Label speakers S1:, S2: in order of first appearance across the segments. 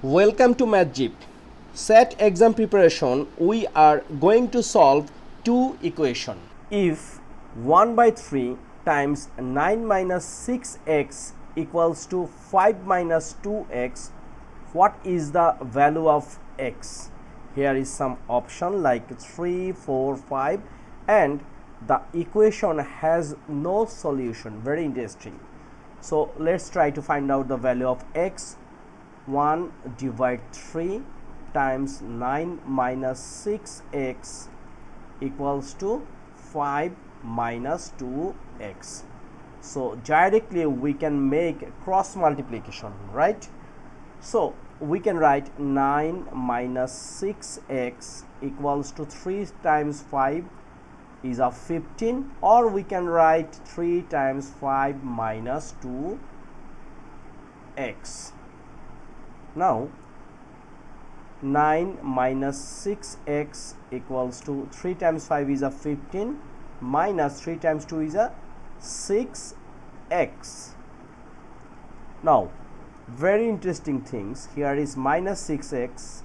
S1: Welcome to MathZip. SAT exam preparation. We are going to solve two equations. If 1 by 3 times 9 minus 6x equals to 5 minus 2x, what is the value of x? Here is some option like 3, 4, 5, and the equation has no solution. Very interesting. So let's try to find out the value of x. 1 divide 3 times 9 minus 6x equals to 5 minus 2x. So directly we can make cross multiplication, right? So we can write 9 minus 6x equals to 3 times 5 is a 15, or we can write 3 times 5 minus 2x. Now 9 minus 6x equals to 3 times 5 is a 15 minus 3 times 2 is a 6x. Now very interesting things, here is minus 6x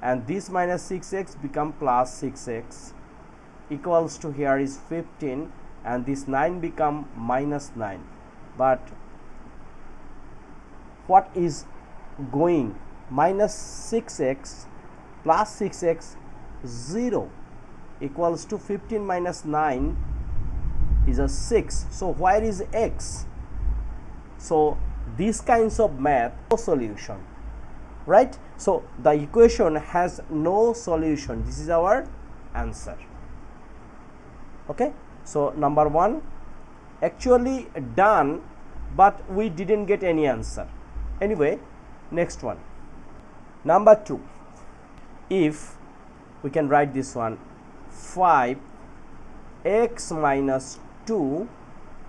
S1: and this minus 6x become plus 6x equals to, here is 15 and this 9 become minus 9. But what is going? Minus 6x plus 6x 0 equals to 15 minus 9 is a 6. So where is x? So these kinds of math, no solution, right? So the equation has no solution. This is our answer. Okay, so number 1 actually done, but we didn't get any answer. Anyway, next one, number 2. If we can write this one, 5x minus 2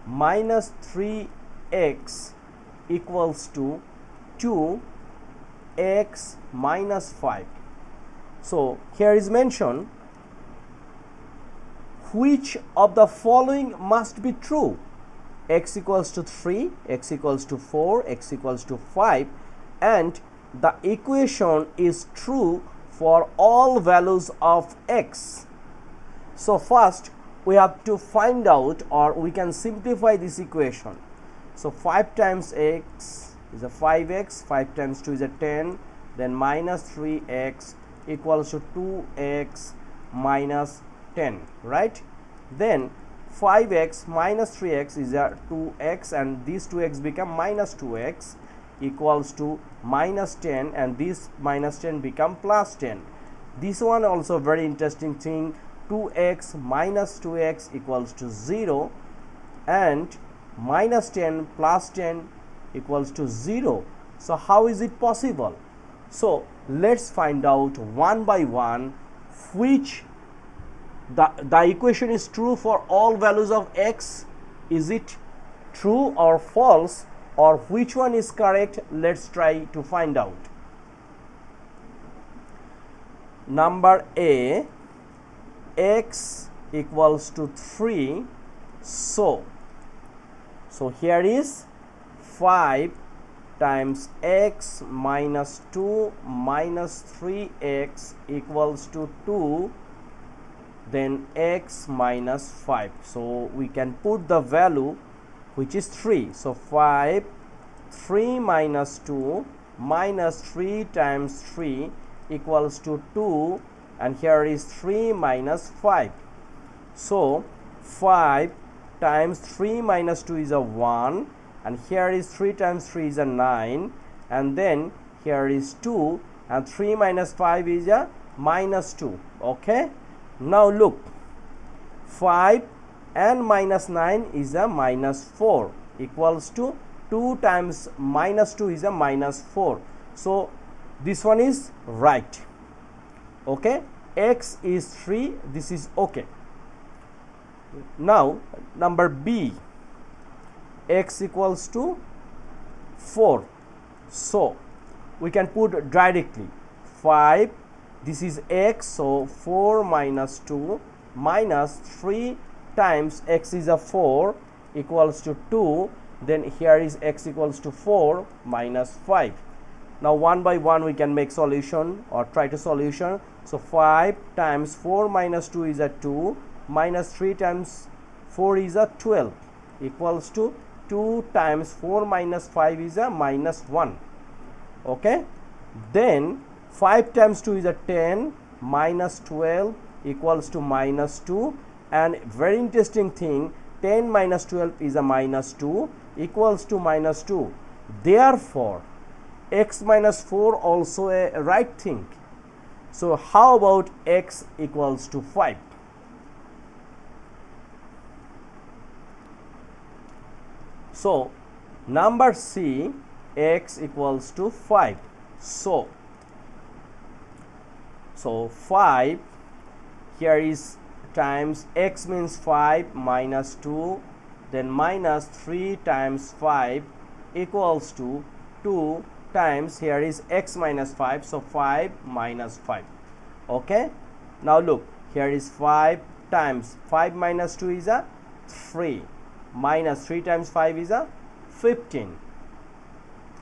S1: minus 3x equals to 2x minus 5. So here is mentioned which of the following must be true: x equals to 3, x equals to 4, x equals to 5, and the equation is true for all values of x. So first we have to find out, or we can simplify this equation. So 5 times x is a 5x, 5 times 2 is a 10, then minus 3x equals to 2x minus 10, right? Then 5x minus 3x is a 2x, and this 2x become minus 2x equals to minus 10, and this minus 10 become plus 10. This one also very interesting thing, 2x minus 2x equals to 0, and minus 10 plus 10 equals to 0. So how is it possible? So let's find out one by one which the equation is true for all values of x. Is it true or false, or which one is correct? Let's try to find out. Number A, x equals to 3. So here is 5 times x minus 2 minus 3x equals to 2, then x minus 5. So we can put the value which is 3. So 3 minus 2 minus 3 times 3 equals to 2, and here is 3 minus 5. So 5 times 3 minus 2 is a 1, and here is 3 times 3 is a 9, and then here is 2, and 3 minus 5 is a minus 2. Okay, now look, 5 and minus 9 is a minus 4 equals to 2 times minus 2 is a minus 4. So this one is right. Okay, x is 3, this is okay. Now number B, x equals to 4. So we can put directly 5, this is x, so 4 minus 2 minus 3 times x is a 4 equals to 2, then here is x equals to 4 minus 5. Now one by one we can make solution or try to solution. So 5 times 4 minus 2 is a 2, minus 3 times 4 is a 12, equals to 2 times 4 minus 5 is a minus 1. Okay, then 5 times 2 is a 10, minus 12 equals to minus 2, and very interesting thing, 10 minus 12 is a minus 2 equals to minus 2. Therefore x minus 4 also a right thing. So how about x equals to 5? So number C, x equals to 5. So 5 here is times x means 5 minus 2, then minus 3 times 5 equals to 2 times here is x minus 5, so 5 minus 5. Okay, now look, here is 5 times 5 minus 2 is a 3, minus 3 times 5 is a 15,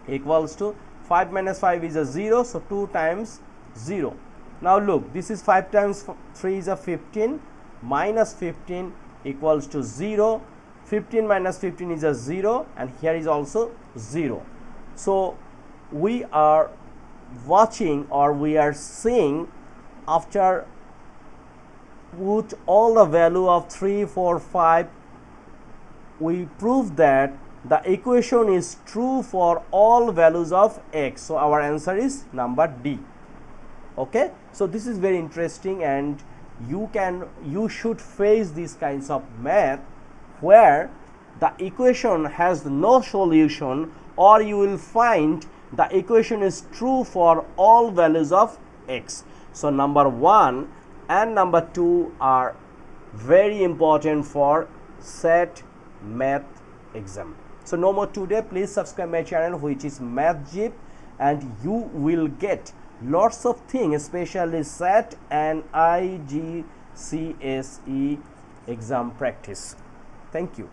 S1: equals to 5 minus 5 is a 0, so 2 times 0. Now look, this is 5 times 3 is a 15, minus 15 equals to 0, 15 minus 15 is a 0, and here is also 0. So we are watching or we are seeing after put all the value of 3, 4, 5, we prove that the equation is true for all values of x. So our answer is number D. Okay, so this is very interesting, and you should face these kinds of math where the equation has no solution, or you will find the equation is true for all values of x. So number 1 and number 2 are very important for SaadXMath exam. So no more today. Please subscribe my channel, which is MathZip, and you will get lots of things, especially SAT and IGCSE exam practice. Thank you.